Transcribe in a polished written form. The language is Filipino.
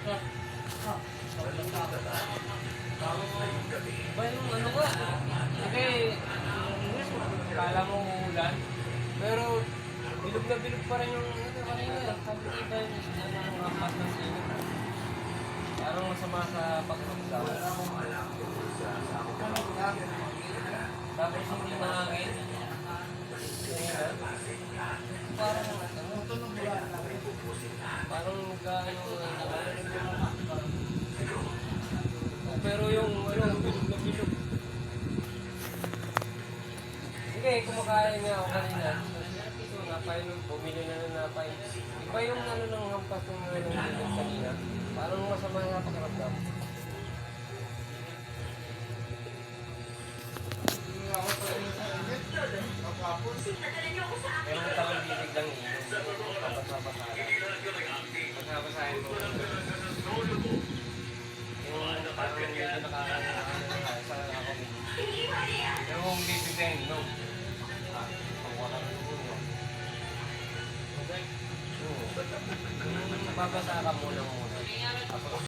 Ba yung ano ka? Kasi, kala mo uulan. Pero, bilog na bilog pa rin yung ano kanina. Sabi ko ba yung ano, hampas ng sino. Parang masama sa pagkakasama. Tapos hindi mahangin. Kaya, parang parang magkaano pero yung ano, bilog na bilog. Sige, kumakain nga ako kanina. So, napay nung bumili na ng napay. Iba yung ano ng hampas ng bilog kanina. Parang masama nga pakiramdam. Pero may tawang bibig lang iyon. Kapag-mabasahan. Pag-mabasahin mo. Yung parang medyo nakakalakaan sa ako. Pero kung bibig lang iyon. Pagwala ka ng ulo. Babasa ka muna. Tapos